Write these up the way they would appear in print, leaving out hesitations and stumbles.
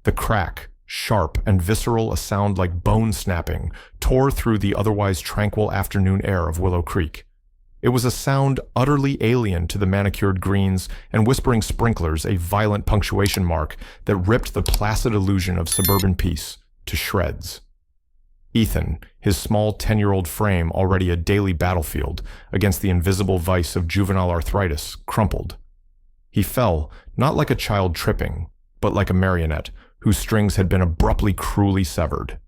The crack, sharp and visceral, a sound like bone snapping, tore through the otherwise tranquil afternoon air of Willow Creek. It was a sound utterly alien to the manicured greens and whispering sprinklers, a violent punctuation mark that ripped the placid illusion of suburban peace to shreds. Ethan, his small 10-year-old frame already a daily battlefield against the invisible vice of juvenile arthritis, crumpled. He fell, not like a child tripping, but like a marionette whose strings had been abruptly cruelly severed.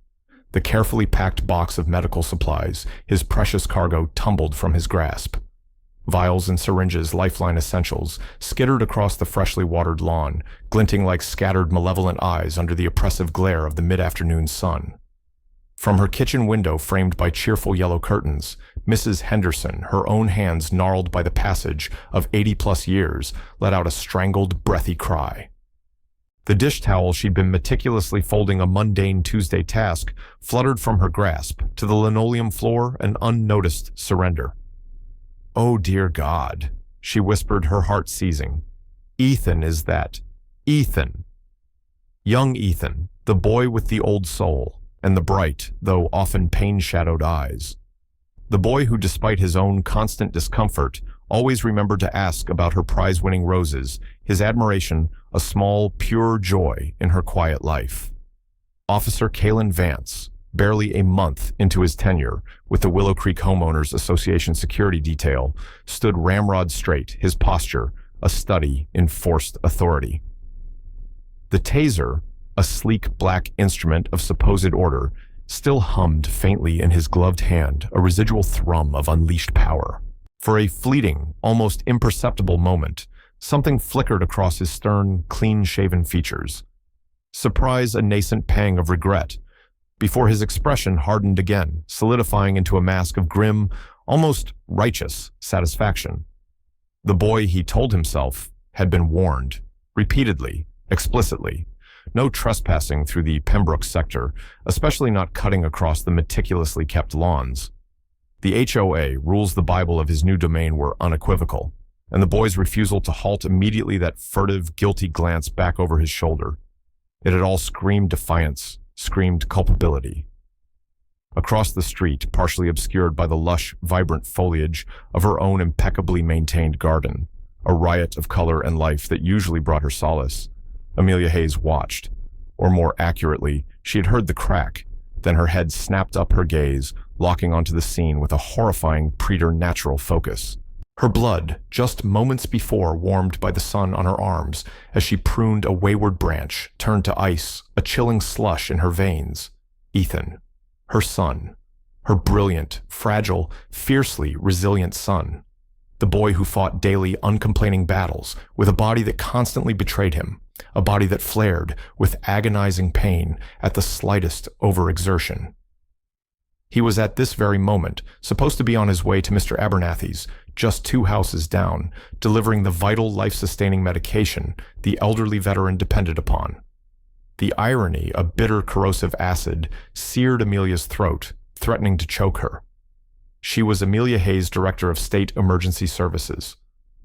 The carefully packed box of medical supplies, his precious cargo, tumbled from his grasp. Vials and syringes, lifeline essentials, skittered across the freshly watered lawn, glinting like scattered malevolent eyes under the oppressive glare of the mid-afternoon sun. From her kitchen window framed by cheerful yellow curtains, Mrs. Henderson, her own hands gnarled by the passage of 80-plus years, let out a strangled, breathy cry. The dish towel she'd been meticulously folding a mundane Tuesday task fluttered from her grasp to the linoleum floor, an unnoticed surrender. "Oh, dear God," she whispered, her heart seizing. "Ethan is that. Ethan." Young Ethan, the boy with the old soul, and the bright, though often pain-shadowed eyes. The boy who, despite his own constant discomfort, always remembered to ask about her prize-winning roses, his admiration a small, pure joy in her quiet life. Officer Kalen Vance, barely a month into his tenure with the Willow Creek Homeowners Association security detail, stood ramrod straight, his posture a study in forced authority. The taser, a sleek black instrument of supposed order, still hummed faintly in his gloved hand, a residual thrum of unleashed power. For a fleeting, almost imperceptible moment, something flickered across his stern, clean-shaven features. Surprise, a nascent pang of regret, before his expression hardened again, solidifying into a mask of grim, almost righteous satisfaction. The boy, he told himself, had been warned, repeatedly, explicitly. No trespassing through the Pembroke sector, especially not cutting across the meticulously kept lawns. The HOA rules the Bible of his new domain were unequivocal, and the boy's refusal to halt immediately, that furtive, guilty glance back over his shoulder. It had all screamed defiance, screamed culpability. Across the street, partially obscured by the lush, vibrant foliage of her own impeccably maintained garden, a riot of color and life that usually brought her solace, Amelia Hayes watched, or more accurately, she had heard the crack, then her head snapped up her gaze, locking onto the scene with a horrifying preternatural focus. Her blood, just moments before warmed by the sun on her arms as she pruned a wayward branch, turned to ice, a chilling slush in her veins. Ethan, her son, her brilliant, fragile, fiercely resilient son. The boy who fought daily, uncomplaining battles with a body that constantly betrayed him, a body that flared with agonizing pain at the slightest overexertion. He was at this very moment supposed to be on his way to Mr. Abernathy's, just 2 houses down, delivering the vital life-sustaining medication the elderly veteran depended upon. The irony, a bitter corrosive acid, seared Amelia's throat, threatening to choke her. She was Amelia Hayes, Director of State Emergency Services,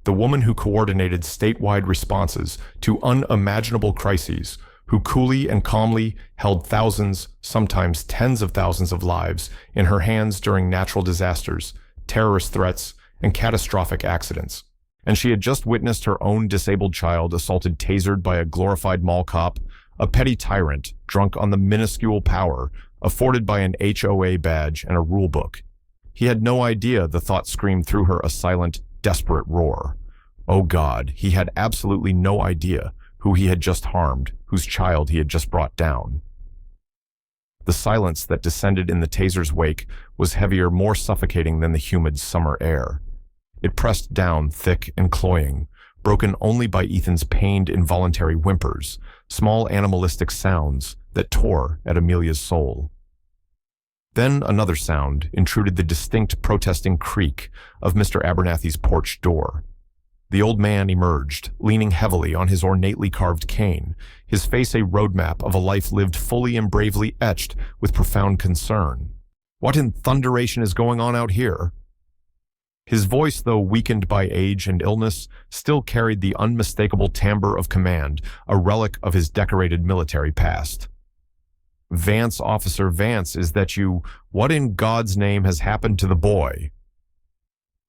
the woman who coordinated statewide responses to unimaginable crises, who coolly and calmly held thousands, sometimes tens of thousands of lives in her hands during natural disasters, terrorist threats, and catastrophic accidents. And she had just witnessed her own disabled child assaulted, tasered by a glorified mall cop, a petty tyrant drunk on the minuscule power afforded by an HOA badge and a rule book. He had no idea the thought screamed through her a silent, desperate roar. Oh God, he had absolutely no idea who he had just harmed, whose child he had just brought down. The silence that descended in the taser's wake was heavier, more suffocating than the humid summer air. It pressed down thick and cloying, broken only by Ethan's pained, involuntary whimpers, small animalistic sounds that tore at Amelia's soul. Then another sound intruded, the distinct protesting creak of Mr. Abernathy's porch door. The old man emerged, leaning heavily on his ornately carved cane, his face a roadmap of a life lived fully and bravely, etched with profound concern. "What in thunderation is going on out here?" His voice, though weakened by age and illness, still carried the unmistakable timbre of command, a relic of his decorated military past. "Vance, Officer Vance, is that you? What in God's name has happened to the boy?"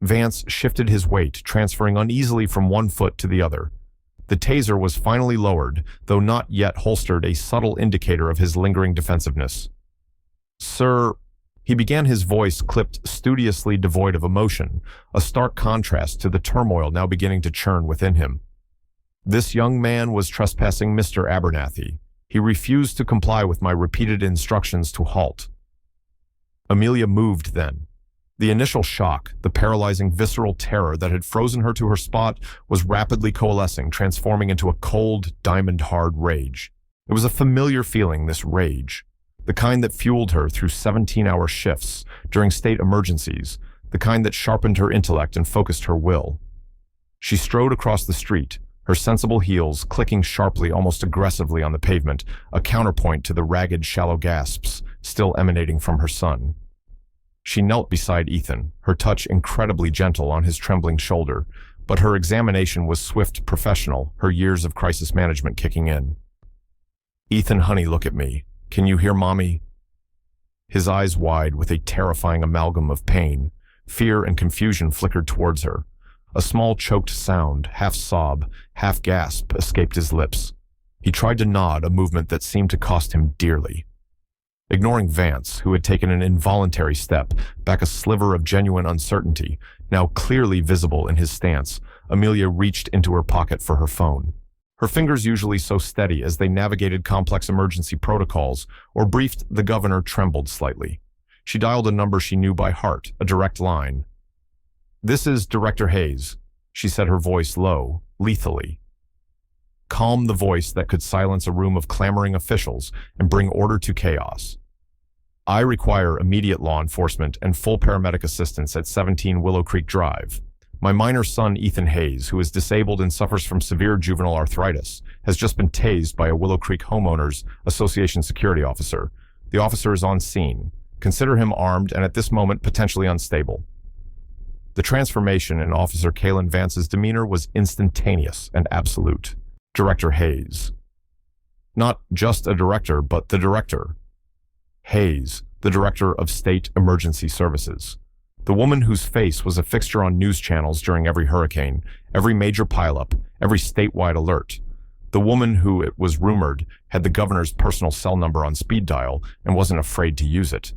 Vance shifted his weight, transferring uneasily from one foot to the other. The taser was finally lowered, though not yet holstered, a subtle indicator of his lingering defensiveness. "Sir," he began, his voice clipped, studiously devoid of emotion, a stark contrast to the turmoil now beginning to churn within him. "This young man was trespassing, Mr. Abernathy. He refused to comply with my repeated instructions to halt." Amelia moved then. The initial shock, the paralyzing visceral terror that had frozen her to her spot, was rapidly coalescing, transforming into a cold, diamond-hard rage. It was a familiar feeling, this rage, the kind that fueled her through 17-hour shifts during state emergencies, the kind that sharpened her intellect and focused her will. She strode across the street, her sensible heels clicking sharply, almost aggressively on the pavement, a counterpoint to the ragged, shallow gasps still emanating from her son. She knelt beside Ethan, her touch incredibly gentle on his trembling shoulder, but her examination was swift, professional, her years of crisis management kicking in. "Ethan, honey, look at me. Can you hear Mommy?" His eyes wide with a terrifying amalgam of pain, fear, and confusion flickered towards her. A small choked sound, half sob, half gasp, escaped his lips. He tried to nod, a movement that seemed to cost him dearly. Ignoring Vance, who had taken an involuntary step, back a sliver of genuine uncertainty, now clearly visible in his stance, Amelia reached into her pocket for her phone. Her fingers, usually so steady as they navigated complex emergency protocols or briefed the governor, trembled slightly. She dialed a number she knew by heart, a direct line. "This is Director Hayes," she said, her voice low, lethally. Calm, the voice that could silence a room of clamoring officials and bring order to chaos. "I require immediate law enforcement and full paramedic assistance at 17 Willow Creek Drive. My minor son, Ethan Hayes, who is disabled and suffers from severe juvenile arthritis, has just been tased by a Willow Creek Homeowners Association security officer. The officer is on scene. Consider him armed and at this moment potentially unstable." The transformation in Officer Kalen Vance's demeanor was instantaneous and absolute. Director Hayes. Not just a director, but the director. Hayes, the director of State Emergency Services. The woman whose face was a fixture on news channels during every hurricane, every major pileup, every statewide alert. The woman who, it was rumored, had the governor's personal cell number on speed dial and wasn't afraid to use it.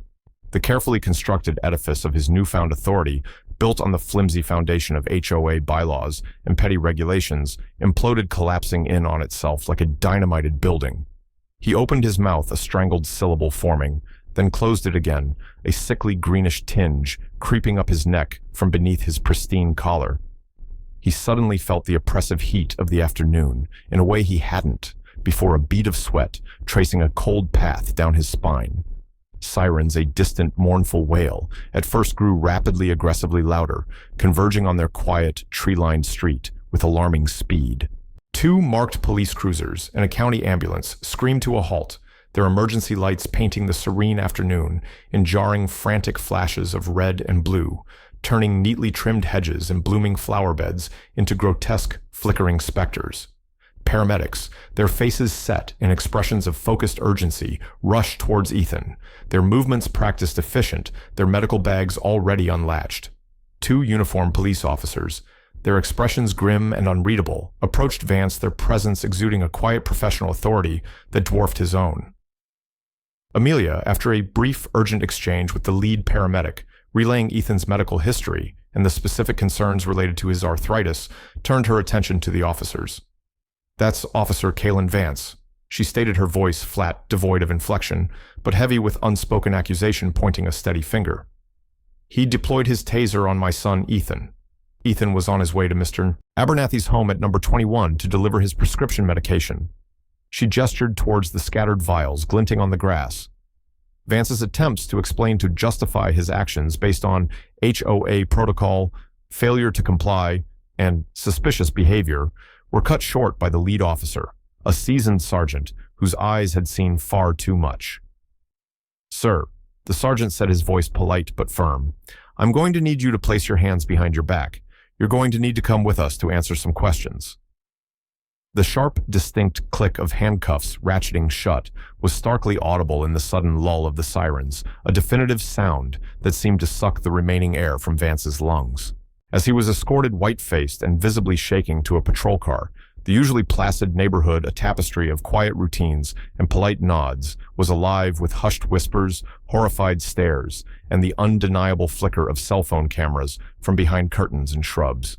The carefully constructed edifice of his newfound authority, built on the flimsy foundation of HOA bylaws and petty regulations, imploded, collapsing in on itself like a dynamited building. He opened his mouth, a strangled syllable forming, then closed it again, a sickly greenish tinge creeping up his neck from beneath his pristine collar. He suddenly felt the oppressive heat of the afternoon in a way he hadn't before, a bead of sweat tracing a cold path down his spine. Sirens, a distant, mournful wail, at first grew rapidly, aggressively louder, converging on their quiet, tree-lined street with alarming speed. 2 marked police cruisers and a county ambulance screamed to a halt, their emergency lights painting the serene afternoon in jarring, frantic flashes of red and blue, turning neatly trimmed hedges and blooming flower beds into grotesque, flickering specters. Paramedics, their faces set in expressions of focused urgency, rushed towards Ethan, their movements practiced efficient, their medical bags already unlatched. 2 uniformed police officers, their expressions grim and unreadable, approached Vance, their presence exuding a quiet professional authority that dwarfed his own. Amelia, after a brief, urgent exchange with the lead paramedic, relaying Ethan's medical history and the specific concerns related to his arthritis, turned her attention to the officers. "That's Officer Kalen Vance," she stated, her voice flat, devoid of inflection, but heavy with unspoken accusation, pointing a steady finger. "He deployed his taser on my son, Ethan. Ethan was on his way to Mr. Abernathy's home at number 21 to deliver his prescription medication." She gestured towards the scattered vials glinting on the grass. Vance's attempts to explain, to justify his actions based on HOA protocol, failure to comply, and suspicious behavior, were cut short by the lead officer, a seasoned sergeant whose eyes had seen far too much. "Sir," the sergeant said, his voice polite but firm, I'm going to need you to place your hands behind your back. You're going to need to come with us to answer some questions." The sharp, distinct click of handcuffs ratcheting shut was starkly audible in the sudden lull of the sirens, a definitive sound that seemed to suck the remaining air from Vance's lungs. As he was escorted white-faced and visibly shaking to a patrol car, the usually placid neighborhood, a tapestry of quiet routines and polite nods, was alive with hushed whispers, horrified stares, and the undeniable flicker of cell phone cameras from behind curtains and shrubs.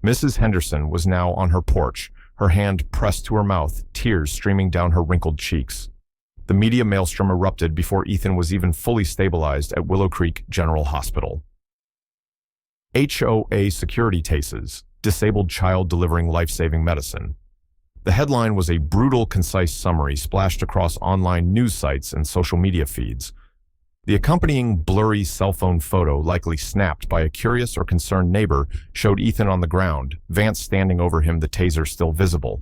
Mrs. Henderson was now on her porch, her hand pressed to her mouth, tears streaming down her wrinkled cheeks. The media maelstrom erupted before Ethan was even fully stabilized at Willow Creek General Hospital. HOA security tases, disabled child delivering life-saving medicine. The headline was a brutal, concise summary splashed across online news sites and social media feeds. The accompanying blurry cell phone photo, likely snapped by a curious or concerned neighbor, showed Ethan on the ground, Vance standing over him, the taser still visible.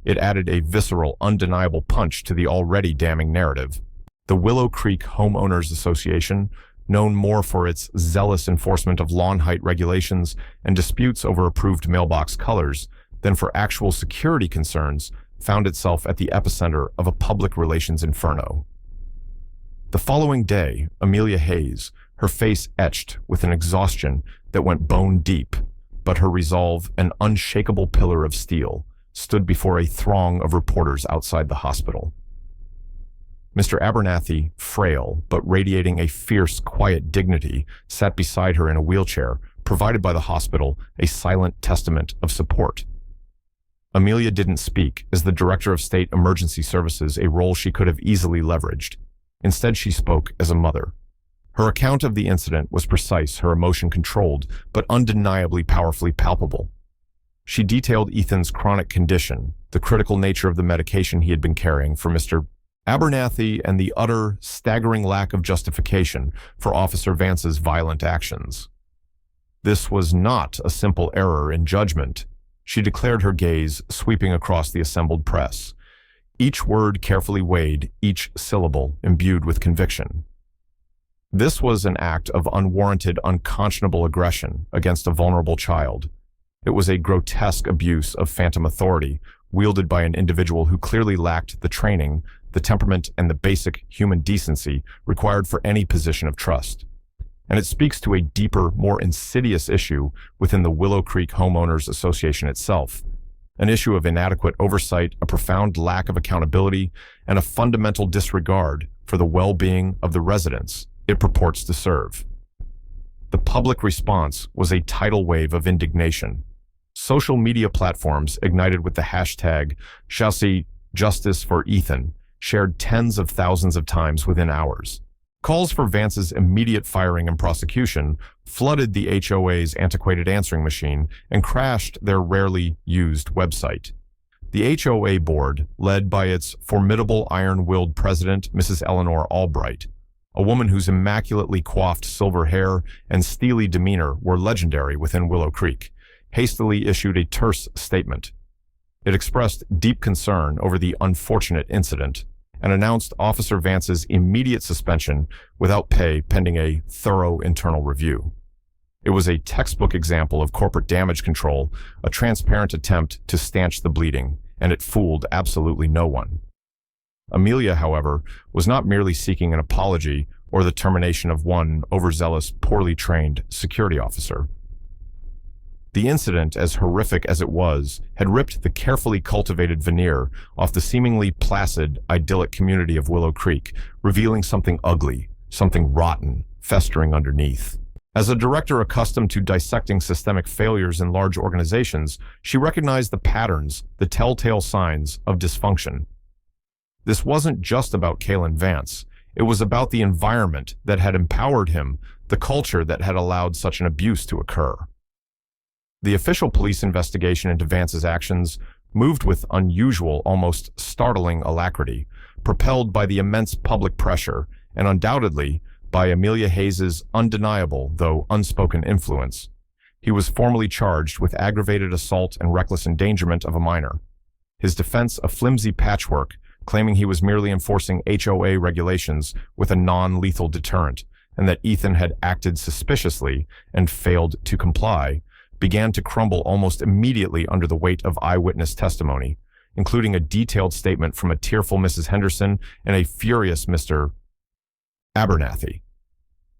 It added a visceral, undeniable punch to the already damning narrative. The Willow Creek Homeowners Association, known more for its zealous enforcement of lawn height regulations and disputes over approved mailbox colors than for actual security concerns, found itself at the epicenter of a public relations inferno. The following day, Amelia Hayes, her face etched with an exhaustion that went bone deep, but her resolve an unshakable pillar of steel, stood before a throng of reporters outside the hospital. Mr. Abernathy, frail but radiating a fierce, quiet dignity, sat beside her in a wheelchair, provided by the hospital, a silent testament of support. Amelia didn't speak, as the Director of State Emergency Services, a role she could have easily leveraged. Instead, she spoke as a mother. Her account of the incident was precise, her emotion controlled, but undeniably powerfully palpable. She detailed Ethan's chronic condition, the critical nature of the medication he had been carrying for Mr. Abernathy, and the utter, staggering lack of justification for Officer Vance's violent actions. This was not a simple error in judgment, she declared, her gaze sweeping across the assembled press. Each word carefully weighed, each syllable imbued with conviction. This was an act of unwarranted, unconscionable aggression against a vulnerable child. It was a grotesque abuse of phantom authority, wielded by an individual who clearly lacked the training, the temperament, and the basic human decency required for any position of trust. And it speaks to a deeper, more insidious issue within the Willow Creek Homeowners Association itself. An issue of inadequate oversight, a profound lack of accountability, and a fundamental disregard for the well-being of the residents it purports to serve. The public response was a tidal wave of indignation. Social media platforms, ignited with the hashtag #Justice for Ethan, shared tens of thousands of times within hours. Calls for Vance's immediate firing and prosecution flooded the HOA's antiquated answering machine and crashed their rarely used website. The HOA board, led by its formidable iron-willed president, Mrs. Eleanor Albright, a woman whose immaculately coiffed silver hair and steely demeanor were legendary within Willow Creek, hastily issued a terse statement. It expressed deep concern over the unfortunate incident and announced Officer Vance's immediate suspension without pay pending a thorough internal review. It was a textbook example of corporate damage control, a transparent attempt to stanch the bleeding, and it fooled absolutely no one. Amelia, however, was not merely seeking an apology or the termination of one overzealous, poorly trained security officer. The incident, as horrific as it was, had ripped the carefully cultivated veneer off the seemingly placid, idyllic community of Willow Creek, revealing something ugly, something rotten, festering underneath. As a director accustomed to dissecting systemic failures in large organizations, she recognized the patterns, the telltale signs of dysfunction. This wasn't just about Kalen Vance. It was about the environment that had empowered him, the culture that had allowed such an abuse to occur. The official police investigation into Vance's actions moved with unusual, almost startling alacrity, propelled by the immense public pressure and undoubtedly by Amelia Hayes's undeniable, though unspoken, influence. He was formally charged with aggravated assault and reckless endangerment of a minor. His defense a flimsy patchwork, claiming he was merely enforcing HOA regulations with a non-lethal deterrent, and that Ethan had acted suspiciously and failed to comply, began to crumble almost immediately under the weight of eyewitness testimony, including a detailed statement from a tearful Mrs. Henderson and a furious Mr. Abernathy,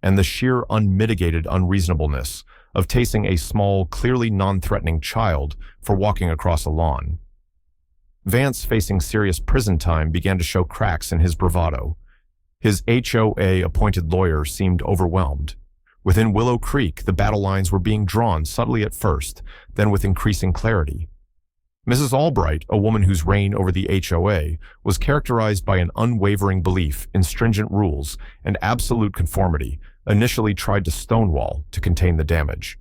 and the sheer unmitigated unreasonableness of tasing a small, clearly non-threatening child for walking across a lawn. Vance, facing serious prison time, began to show cracks in his bravado. His HOA-appointed lawyer seemed overwhelmed. Within Willow Creek, the battle lines were being drawn subtly at first, then with increasing clarity. Mrs. Albright, a woman whose reign over the HOA was characterized by an unwavering belief in stringent rules and absolute conformity, initially tried to stonewall to contain the damage.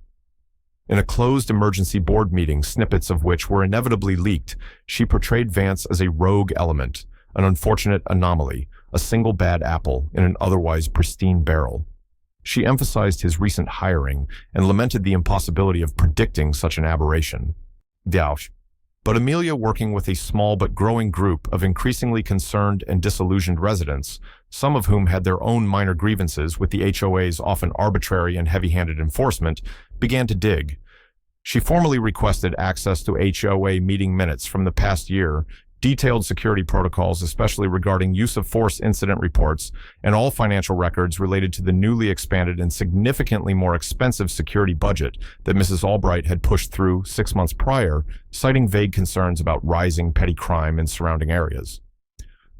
In a closed emergency board meeting, snippets of which were inevitably leaked, she portrayed Vance as a rogue element, an unfortunate anomaly, a single bad apple in an otherwise pristine barrel. She emphasized his recent hiring and lamented the impossibility of predicting such an aberration. But Amelia, working with a small but growing group of increasingly concerned and disillusioned residents, some of whom had their own minor grievances with the HOA's often arbitrary and heavy-handed enforcement, began to dig. She formally requested access to HOA meeting minutes from the past year, detailed security protocols, especially regarding use of force incident reports, and all financial records related to the newly expanded and significantly more expensive security budget that Mrs. Albright had pushed through 6 months prior, citing vague concerns about rising petty crime in surrounding areas.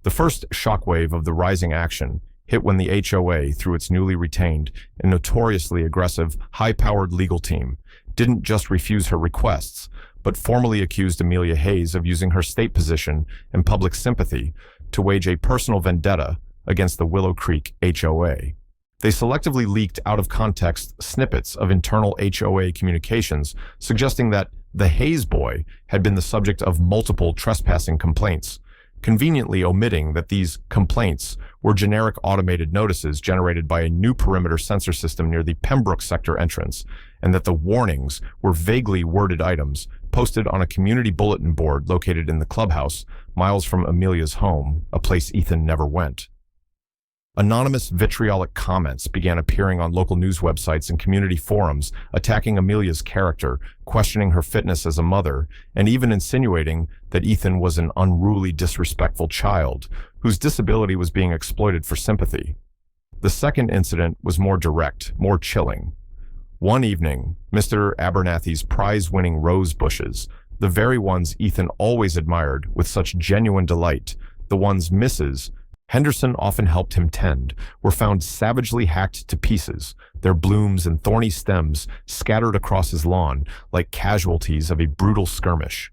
The first shockwave of the rising action hit when the HOA, through its newly retained and notoriously aggressive, high-powered legal team, didn't just refuse her requests, but formally accused Amelia Hayes of using her state position and public sympathy to wage a personal vendetta against the Willow Creek HOA. They selectively leaked out-of-context snippets of internal HOA communications, suggesting that the Hayes boy had been the subject of multiple trespassing complaints, conveniently omitting that these complaints were generic automated notices generated by a new perimeter sensor system near the Pembroke sector entrance, and that the warnings were vaguely worded items posted on a community bulletin board located in the clubhouse, miles from Amelia's home, a place Ethan never went. Anonymous vitriolic comments began appearing on local news websites and community forums, attacking Amelia's character, questioning her fitness as a mother, and even insinuating that Ethan was an unruly, disrespectful child whose disability was being exploited for sympathy. The second incident was more direct, more chilling. One evening, Mr. Abernathy's prize-winning rose bushes, the very ones Ethan always admired with such genuine delight, the ones Mrs. Henderson often helped him tend, were found savagely hacked to pieces, their blooms and thorny stems scattered across his lawn like casualties of a brutal skirmish.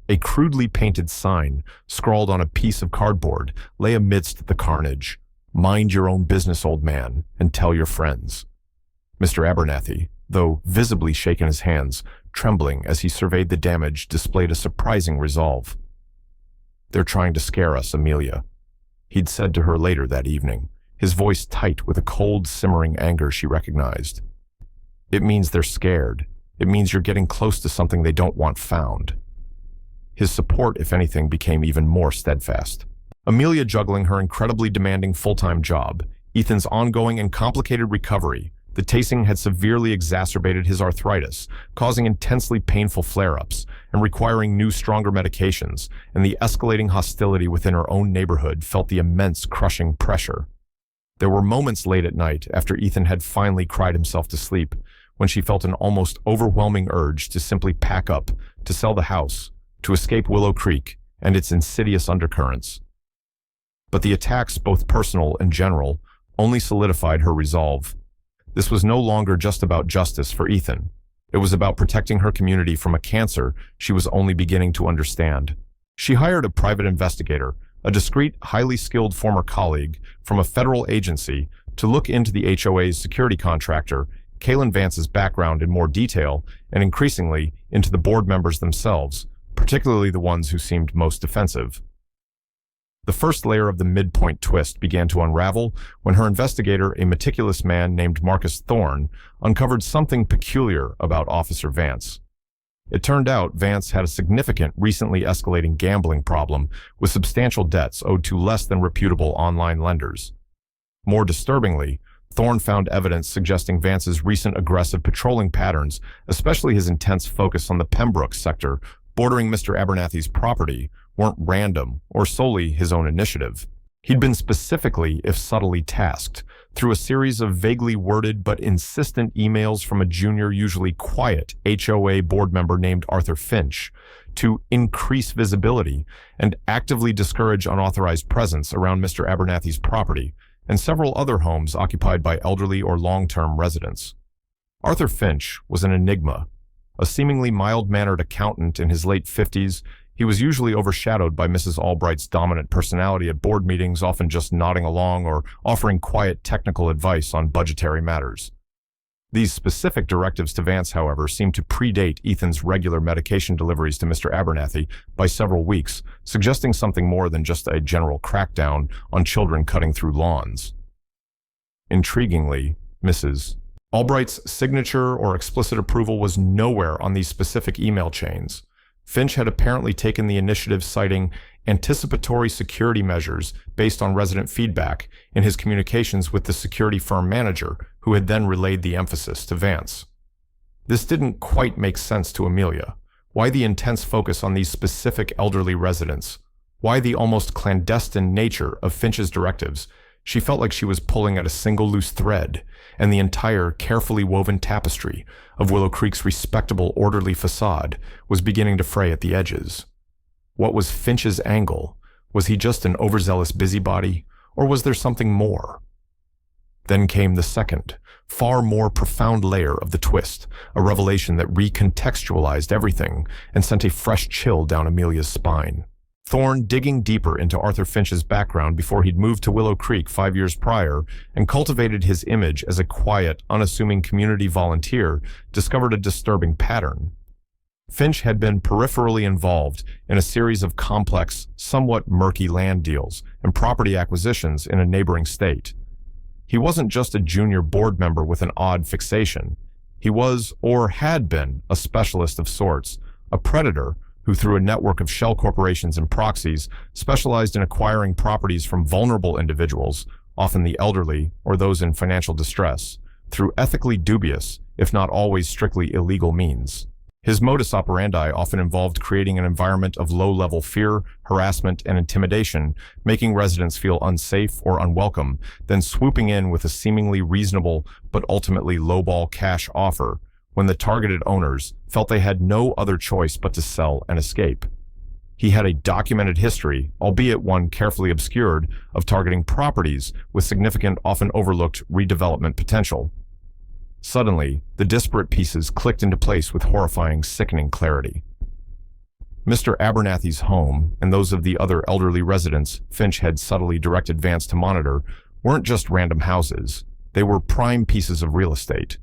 A crudely painted sign, scrawled on a piece of cardboard, lay amidst the carnage. "Mind your own business, old man, and tell your friends." Mr. Abernathy, though visibly shaking his hands, trembling as he surveyed the damage, displayed a surprising resolve. "They're trying to scare us, Amelia," he'd said to her later that evening, his voice tight with a cold, simmering anger she recognized. "It means they're scared. It means you're getting close to something they don't want found." His support, if anything, became even more steadfast. Amelia juggling her incredibly demanding full-time job, Ethan's ongoing and complicated recovery, the tasing had severely exacerbated his arthritis, causing intensely painful flare-ups and requiring new, stronger medications, and the escalating hostility within her own neighborhood felt the immense crushing pressure. There were moments late at night, after Ethan had finally cried himself to sleep, when she felt an almost overwhelming urge to simply pack up, to sell the house, to escape Willow Creek and its insidious undercurrents. But the attacks, both personal and general, only solidified her resolve. This was no longer just about justice for Ethan. It was about protecting her community from a cancer she was only beginning to understand. She hired a private investigator, a discreet, highly skilled former colleague from a federal agency, to look into the HOA's security contractor, Kalen Vance's background in more detail, and increasingly into the board members themselves, particularly the ones who seemed most defensive. The first layer of the midpoint twist began to unravel when her investigator, a meticulous man named Marcus Thorne, uncovered something peculiar about Officer Vance. It turned out Vance had a significant, recently escalating gambling problem with substantial debts owed to less than reputable online lenders. More disturbingly, Thorne found evidence suggesting Vance's recent aggressive patrolling patterns, especially his intense focus on the Pembroke sector bordering Mr. Abernathy's property, weren't random or solely his own initiative. He'd been specifically, if subtly, tasked, through a series of vaguely worded but insistent emails from a junior, usually quiet, HOA board member named Arthur Finch, to increase visibility and actively discourage unauthorized presence around Mr. Abernathy's property and several other homes occupied by elderly or long-term residents. Arthur Finch was an enigma. A seemingly mild-mannered accountant in his late 50s, he was usually overshadowed by Mrs. Albright's dominant personality at board meetings, often just nodding along or offering quiet technical advice on budgetary matters. These specific directives to Vance, however, seemed to predate Ethan's regular medication deliveries to Mr. Abernathy by several weeks, suggesting something more than just a general crackdown on children cutting through lawns. Intriguingly, Mrs. Albright's signature or explicit approval was nowhere on these specific email chains. Finch had apparently taken the initiative, citing anticipatory security measures based on resident feedback in his communications with the security firm manager, who had then relayed the emphasis to Vance. This didn't quite make sense to Amelia. Why the intense focus on these specific elderly residents? Why the almost clandestine nature of Finch's directives? She felt like she was pulling at a single loose thread, and the entire carefully woven tapestry of Willow Creek's respectable, orderly facade was beginning to fray at the edges. What was Finch's angle? Was he just an overzealous busybody, or was there something more? Then came the second, far more profound layer of the twist, a revelation that recontextualized everything and sent a fresh chill down Amelia's spine. Thorne, digging deeper into Arthur Finch's background before he'd moved to Willow Creek 5 years prior and cultivated his image as a quiet, unassuming community volunteer, discovered a disturbing pattern. Finch had been peripherally involved in a series of complex, somewhat murky land deals and property acquisitions in a neighboring state. He wasn't just a junior board member with an odd fixation. He was, or had been, a specialist of sorts, a predator who, through a network of shell corporations and proxies, specialized in acquiring properties from vulnerable individuals, often the elderly or those in financial distress, through ethically dubious, if not always strictly illegal means. His modus operandi often involved creating an environment of low-level fear, harassment, and intimidation, making residents feel unsafe or unwelcome, then swooping in with a seemingly reasonable but ultimately lowball cash offer when the targeted owners felt they had no other choice but to sell and escape. He had a documented history, albeit one carefully obscured, of targeting properties with significant, often overlooked redevelopment potential. Suddenly, the disparate pieces clicked into place with horrifying, sickening clarity. Mr. Abernathy's home, and those of the other elderly residents Finch had subtly directed Vance to monitor, weren't just random houses. They were prime pieces of real estate.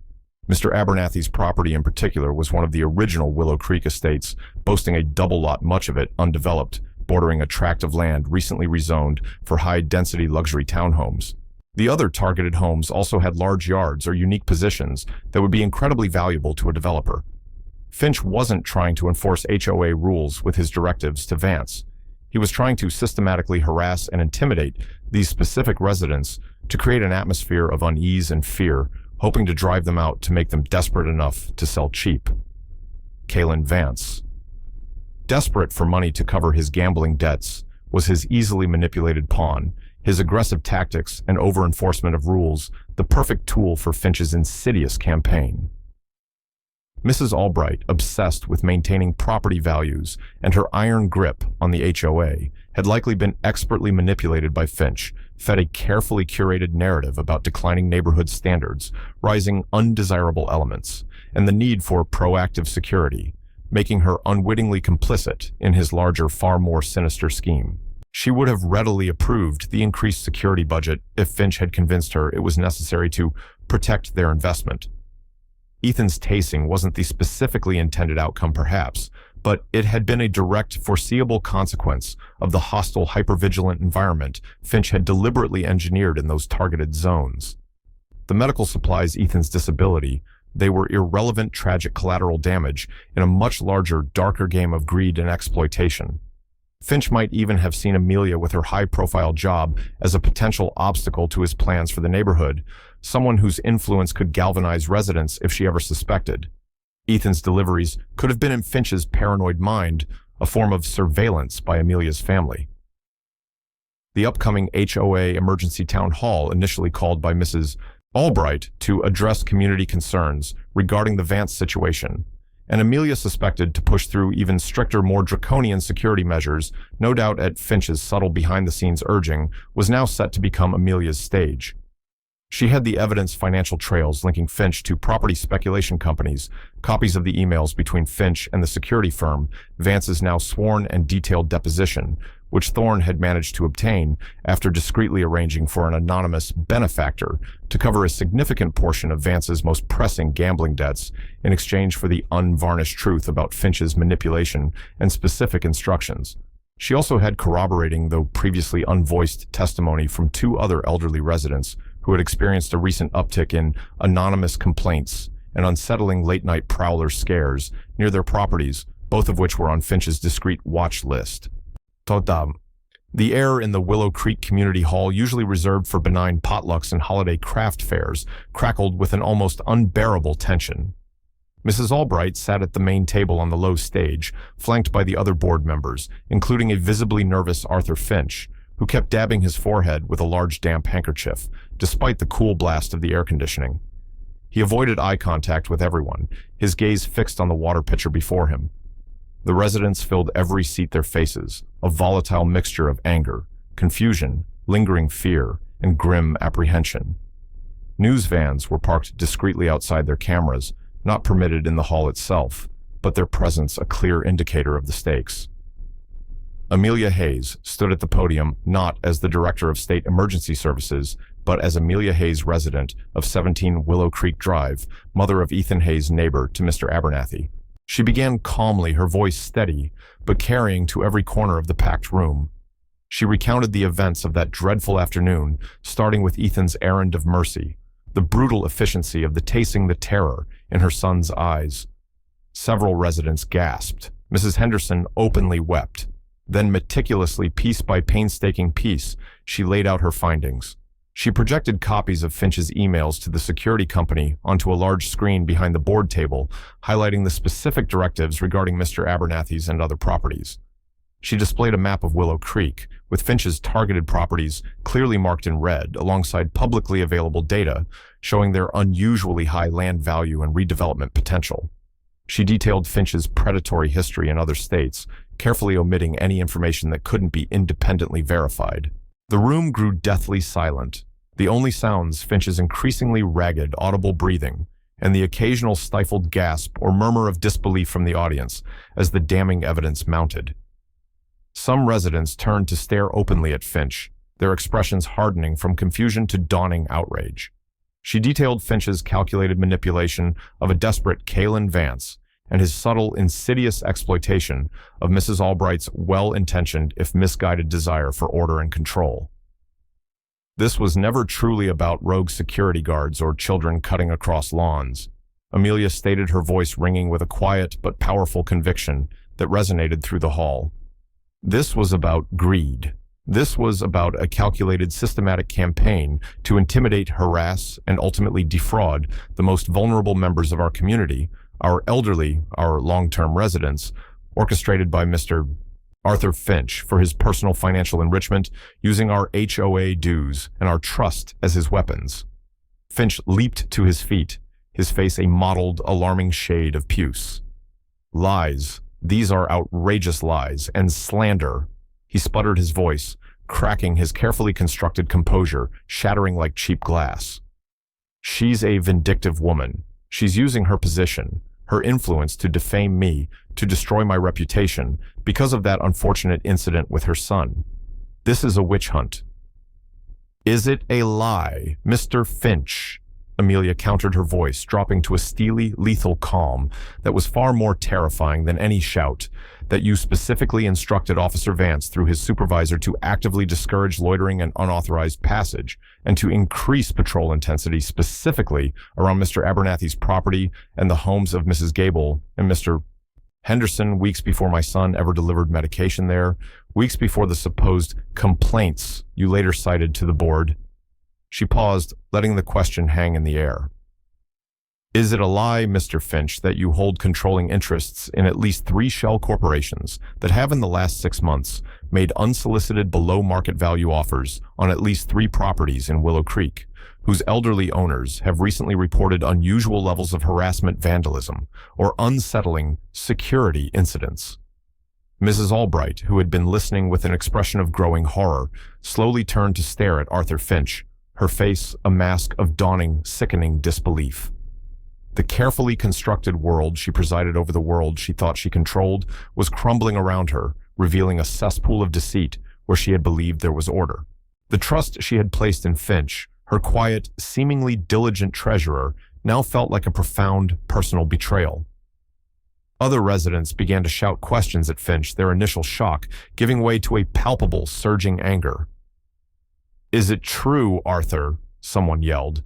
Mr. Abernathy's property in particular was one of the original Willow Creek estates, boasting a double lot, much of it undeveloped, bordering a tract of land recently rezoned for high-density luxury townhomes. The other targeted homes also had large yards or unique positions that would be incredibly valuable to a developer. Finch wasn't trying to enforce HOA rules with his directives to Vance. He was trying to systematically harass and intimidate these specific residents to create an atmosphere of unease and fear, hoping to drive them out to make them desperate enough to sell cheap. Kalen Vance. Desperate for money to cover his gambling debts, was his easily manipulated pawn, his aggressive tactics and over-enforcement of rules the perfect tool for Finch's insidious campaign. Mrs. Albright, obsessed with maintaining property values and her iron grip on the HOA, had likely been expertly manipulated by Finch, fed a carefully curated narrative about declining neighborhood standards, rising undesirable elements, and the need for proactive security, making her unwittingly complicit in his larger, far more sinister scheme. She would have readily approved the increased security budget if Finch had convinced her it was necessary to protect their investment. Ethan's tasing wasn't the specifically intended outcome, perhaps, but it had been a direct, foreseeable consequence of the hostile, hypervigilant environment Finch had deliberately engineered in those targeted zones. The medical supplies Ethan's disability, they were irrelevant, tragic collateral damage in a much larger, darker game of greed and exploitation. Finch might even have seen Amelia with her high-profile job as a potential obstacle to his plans for the neighborhood, someone whose influence could galvanize residents if she ever suspected. Ethan's deliveries could have been in Finch's paranoid mind, a form of surveillance by Amelia's family. The upcoming HOA emergency town hall, initially called by Mrs. Albright to address community concerns regarding the Vance situation, and Amelia suspected to push through even stricter, more draconian security measures, no doubt at Finch's subtle behind-the-scenes urging, was now set to become Amelia's stage. She had the evidence financial trails linking Finch to property speculation companies, copies of the emails between Finch and the security firm, Vance's now sworn and detailed deposition, which Thorne had managed to obtain after discreetly arranging for an anonymous benefactor to cover a significant portion of Vance's most pressing gambling debts in exchange for the unvarnished truth about Finch's manipulation and specific instructions. She also had corroborating, though previously unvoiced, testimony from two other elderly residents who had experienced a recent uptick in anonymous complaints and unsettling late-night prowler scares near their properties, both of which were on Finch's discreet watch list. The air in the Willow Creek Community Hall, usually reserved for benign potlucks and holiday craft fairs, crackled with an almost unbearable tension. Mrs. Albright sat at the main table on the low stage, flanked by the other board members, including a visibly nervous Arthur Finch, who kept dabbing his forehead with a large damp handkerchief, despite the cool blast of the air conditioning. He avoided eye contact with everyone, his gaze fixed on the water pitcher before him. The residents filled every seat their faces, a volatile mixture of anger, confusion, lingering fear, and grim apprehension. News vans were parked discreetly outside their cameras, not permitted in the hall itself, but their presence a clear indicator of the stakes. Amelia Hayes stood at the podium not as the Director of State Emergency Services, but as Amelia Hayes, resident of 17 Willow Creek Drive, mother of Ethan Hayes' neighbor to Mr. Abernathy. She began calmly, her voice steady, but carrying to every corner of the packed room. She recounted the events of that dreadful afternoon, starting with Ethan's errand of mercy, the brutal efficiency of the tasing the terror in her son's eyes. Several residents gasped. Mrs. Henderson openly wept. Then meticulously, piece by painstaking piece, she laid out her findings. She projected copies of Finch's emails to the security company onto a large screen behind the board table, highlighting the specific directives regarding Mr. Abernathy's and other properties. She displayed a map of Willow Creek, with Finch's targeted properties clearly marked in red, alongside publicly available data showing their unusually high land value and redevelopment potential. She detailed Finch's predatory history in other states, carefully omitting any information that couldn't be independently verified. The room grew deathly silent, the only sounds Finch's increasingly ragged, audible breathing, and the occasional stifled gasp or murmur of disbelief from the audience as the damning evidence mounted. Some residents turned to stare openly at Finch, their expressions hardening from confusion to dawning outrage. She detailed Finch's calculated manipulation of a desperate Kalen Vance and his subtle, insidious exploitation of Mrs. Albright's well-intentioned, if misguided, desire for order and control. This was never truly about rogue security guards or children cutting across lawns. Amelia stated, her voice ringing with a quiet but powerful conviction that resonated through the hall. This was about greed. This was about a calculated, systematic campaign to intimidate, harass, and ultimately defraud the most vulnerable members of our community, our elderly, our long-term residents, orchestrated by Mr. Arthur Finch for his personal financial enrichment, using our HOA dues and our trust as his weapons. Finch leaped to his feet, his face a mottled, alarming shade of puce. Lies. These are outrageous lies and slander. He sputtered his voice, cracking his carefully constructed composure, shattering like cheap glass. She's a vindictive woman. She's using her position, her influence to defame me, to destroy my reputation, because of that unfortunate incident with her son. This is a witch hunt. Is it a lie, Mr. Finch? Amelia countered, her voice dropping to a steely, lethal calm that was far more terrifying than any shout, that you specifically instructed Officer Vance through his supervisor to actively discourage loitering and unauthorized passage, and to increase patrol intensity specifically around Mr. Abernathy's property and the homes of Mrs. Gable and Mr. Henderson, weeks before my son ever delivered medication there, weeks before the supposed complaints you later cited to the board. She paused, letting the question hang in the air. Is it a lie, Mr. Finch, that you hold controlling interests in at least 3 shell corporations that have in the last 6 months made unsolicited below-market value offers on at least 3 properties in Willow Creek, whose elderly owners have recently reported unusual levels of harassment, vandalism, or unsettling security incidents? Mrs. Albright, who had been listening with an expression of growing horror, slowly turned to stare at Arthur Finch, her face a mask of dawning, sickening disbelief. The carefully constructed world she presided over, the world she thought she controlled, was crumbling around her, revealing a cesspool of deceit where she had believed there was order. The trust she had placed in Finch, her quiet, seemingly diligent treasurer, now felt like a profound personal betrayal. Other residents began to shout questions at Finch, their initial shock giving way to a palpable, surging anger. "Is it true, Arthur?" someone yelled.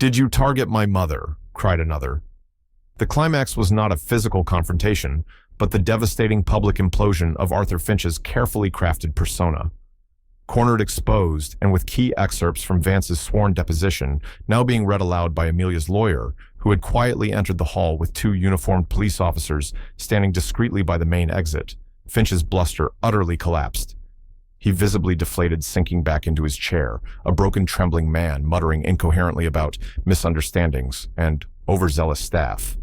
"Did you target my mother?" cried another. The climax was not a physical confrontation, but the devastating public implosion of Arthur Finch's carefully crafted persona. Cornered, exposed, and with key excerpts from Vance's sworn deposition now being read aloud by Amelia's lawyer, who had quietly entered the hall with 2 uniformed police officers standing discreetly by the main exit, Finch's bluster utterly collapsed. He visibly deflated, sinking back into his chair, a broken, trembling man muttering incoherently about misunderstandings and overzealous staff.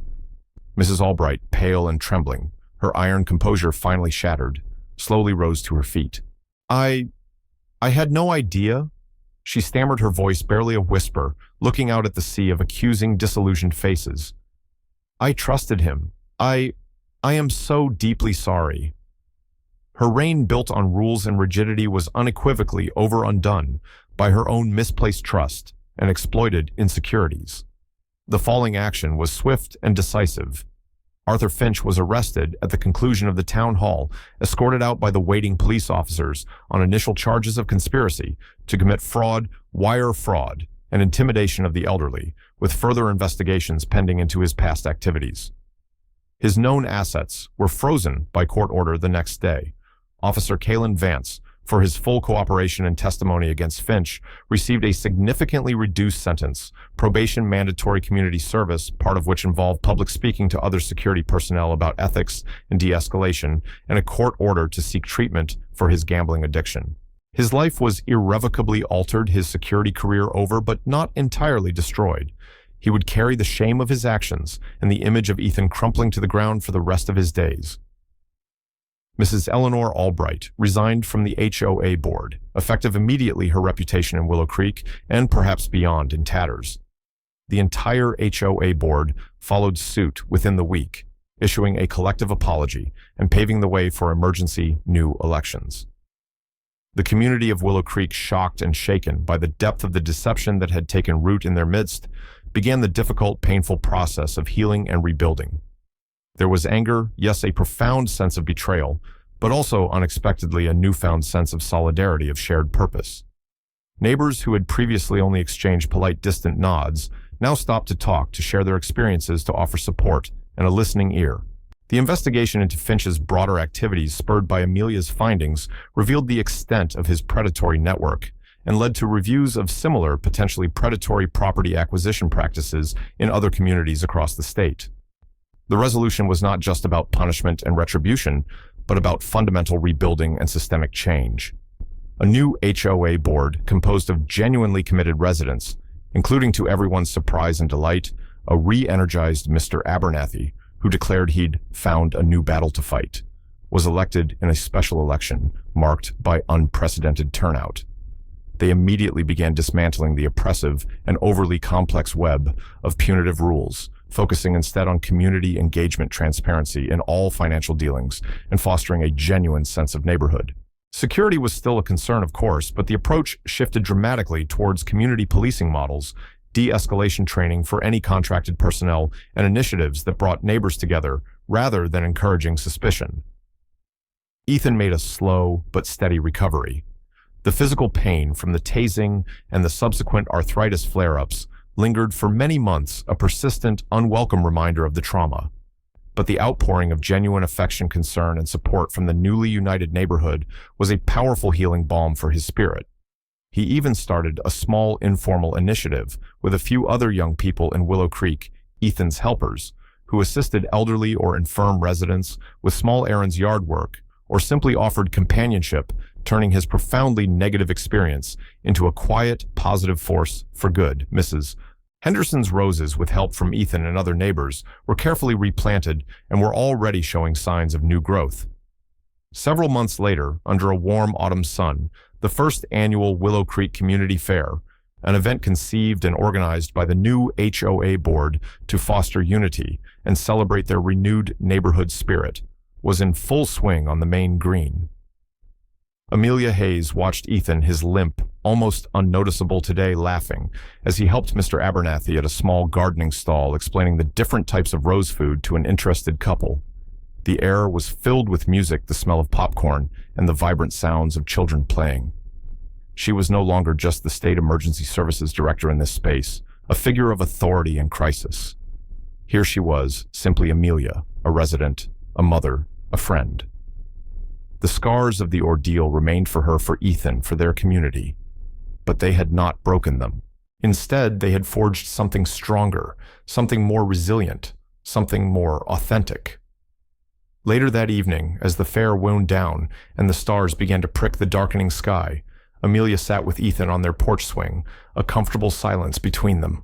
Mrs. Albright, pale and trembling, her iron composure finally shattered, slowly rose to her feet. I had no idea," she stammered, her voice barely a whisper, looking out at the sea of accusing, disillusioned faces. "I trusted him. I am so deeply sorry." Her reign built on rules and rigidity was unequivocally undone by her own misplaced trust and exploited insecurities. The falling action was swift and decisive. Arthur Finch was arrested at the conclusion of the town hall, escorted out by the waiting police officers on initial charges of conspiracy to commit fraud, wire fraud, and intimidation of the elderly, with further investigations pending into his past activities. His known assets were frozen by court order the next day. Officer Vance, for his full cooperation and testimony against Finch, received a significantly reduced sentence, probation, mandatory community service, part of which involved public speaking to other security personnel about ethics and de-escalation, and a court order to seek treatment for his gambling addiction. His life was irrevocably altered, his security career over, but not entirely destroyed. He would carry the shame of his actions and the image of Ethan crumpling to the ground for the rest of his days. Mrs. Eleanor Albright resigned from the HOA board, effective immediately, her reputation in Willow Creek, and perhaps beyond, in tatters. The entire HOA board followed suit within the week, issuing a collective apology and paving the way for emergency new elections. The community of Willow Creek, shocked and shaken by the depth of the deception that had taken root in their midst, began the difficult, painful process of healing and rebuilding. There was anger, yes, a profound sense of betrayal, but also, unexpectedly, a newfound sense of solidarity, of shared purpose. Neighbors who had previously only exchanged polite, distant nods now stopped to talk, to share their experiences, to offer support and a listening ear. The investigation into Finch's broader activities, spurred by Amelia's findings, revealed the extent of his predatory network and led to reviews of similar, potentially predatory property acquisition practices in other communities across the state. The resolution was not just about punishment and retribution, but about fundamental rebuilding and systemic change. A new HOA board composed of genuinely committed residents, including, to everyone's surprise and delight, a re-energized Mr. Abernathy, who declared he'd found a new battle to fight, was elected in a special election marked by unprecedented turnout. They immediately began dismantling the oppressive and overly complex web of punitive rules, focusing instead on community engagement, transparency in all financial dealings, and fostering a genuine sense of neighborhood. Security was still a concern, of course, but the approach shifted dramatically towards community policing models, de-escalation training for any contracted personnel, and initiatives that brought neighbors together rather than encouraging suspicion. Ethan made a slow but steady recovery. The physical pain from the tasing and the subsequent arthritis flare-ups lingered for many months, a persistent, unwelcome reminder of the trauma. but the outpouring of genuine affection, concern, and support from the newly united neighborhood was a powerful healing balm for his spirit. He even started a small informal initiative with a few other young people in Willow Creek, Ethan's helpers, who assisted elderly or infirm residents with small errands, yard work, or simply offered companionship, turning his profoundly negative experience into a quiet, positive force for good. Mrs. Henderson's roses, with help from Ethan and other neighbors, were carefully replanted and were already showing signs of new growth. Several months later, under a warm autumn sun, the first annual Willow Creek Community Fair, an event conceived and organized by the new HOA board to foster unity and celebrate their renewed neighborhood spirit, was in full swing on the main green. Amelia Hayes watched Ethan, his limp, almost unnoticeable today, laughing as he helped Mr. Abernathy at a small gardening stall, explaining the different types of rose food to an interested couple. The air was filled with music, the smell of popcorn, and the vibrant sounds of children playing. She was no longer just the state emergency services director in this space, a figure of authority in crisis. Here she was, simply Amelia, a resident, a mother, a friend. The scars of the ordeal remained for her, for Ethan, for their community, but they had not broken them. Instead, they had forged something stronger, something more resilient, something more authentic. Later that evening, as the fair wound down and the stars began to prick the darkening sky, Amelia sat with Ethan on their porch swing, a comfortable silence between them.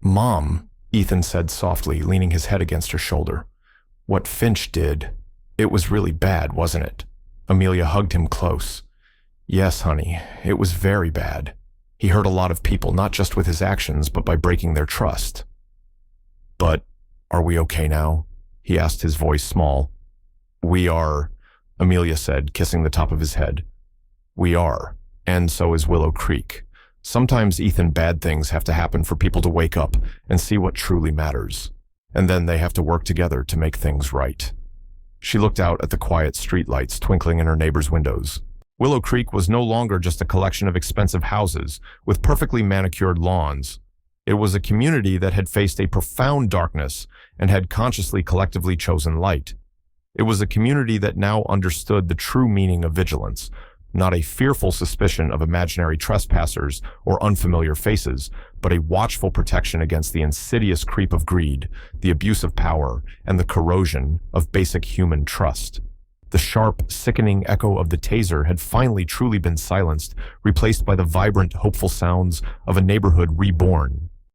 "Mom," Ethan said softly, leaning his head against her shoulder. "What Finch did, it was really bad, wasn't it?" Amelia hugged him close. "Yes, honey, it was very bad. He hurt a lot of people, not just with his actions, but by breaking their trust." "But are we okay now?" he asked, his voice small. "We are," Amelia said, kissing the top of his head. "We are, and so is Willow Creek. Sometimes, Ethan, bad things have to happen for people to wake up and see what truly matters. And then they have to work together to make things right." She looked out at the quiet streetlights twinkling in her neighbors' windows. Willow Creek was no longer just a collection of expensive houses with perfectly manicured lawns. It was a community that had faced a profound darkness and had consciously, collectively chosen light. It was a community that now understood the true meaning of vigilance, not a fearful suspicion of imaginary trespassers or unfamiliar faces, but a watchful protection against the insidious creep of greed, the abuse of power, and the corrosion of basic human trust. The sharp, sickening echo of the taser had finally truly been silenced, replaced by the vibrant, hopeful sounds of a neighborhood reborn.